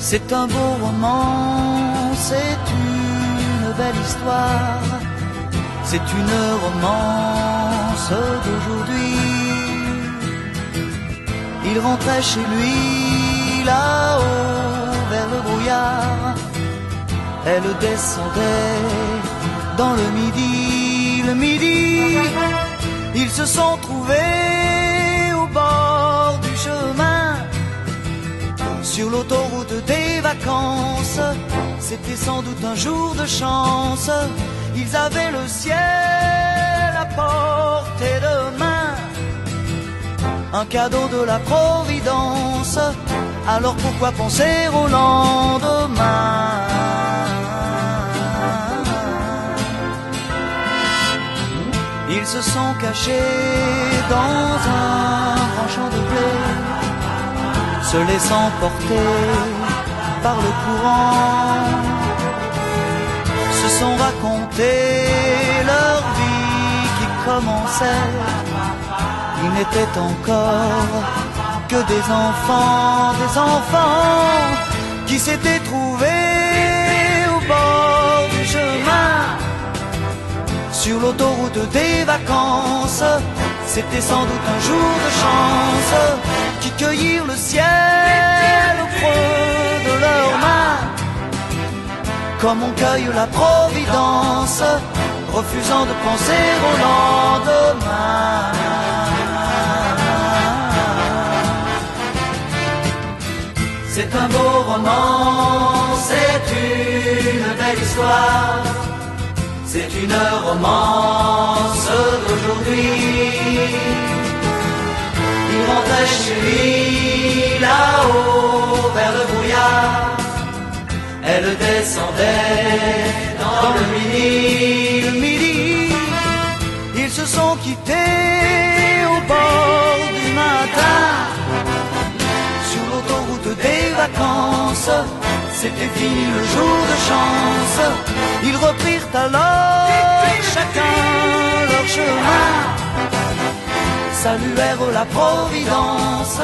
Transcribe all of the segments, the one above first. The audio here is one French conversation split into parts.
C'est un beau roman, c'est une belle histoire, c'est une romance d'aujourd'hui. Il rentrait chez lui là-haut vers le brouillard, elle descendait dans le midi, ils se sont trouvés au bord du chemin, sur l'autoroute des vacances. C'était sans doute un jour de chance, ils avaient le ciel à portée de main, un cadeau de la Providence. Alors pourquoi penser au lendemain? Ils se sont cachés dans un grand champ de blé, se laissant porter par le courant, se sont raconté leur vie qui commençait. Ils n'étaient encore que des enfants qui s'étaient trouvés au bord du chemin, sur l'autoroute des vacances. C'était sans doute un jour de chance, qui cueillirent le ciel au creux de leurs mains, comme on cueille la Providence, refusant de penser au lendemain. C'est un beau roman, c'est une belle histoire, c'est une romance d'aujourd'hui. Il rentrait chez lui là-haut vers le brouillard, elle descendait dans le midi. Ils se sont quittés au bord du matin, sur l'autoroute des vacances. C'était fini le jour de chance. Ils reprirent alors chacun leur chemin, saluèrent la Providence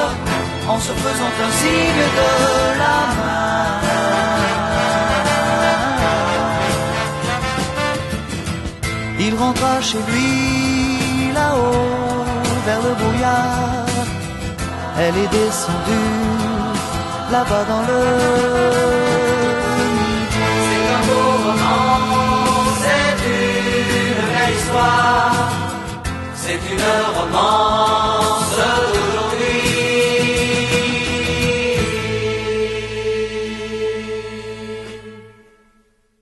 en se faisant un signe de la main. Il rentra chez lui là-haut vers le brouillard, elle est descendue là-bas dans le midi. C'est un beau roman, c'est une belle histoire, c'est une romance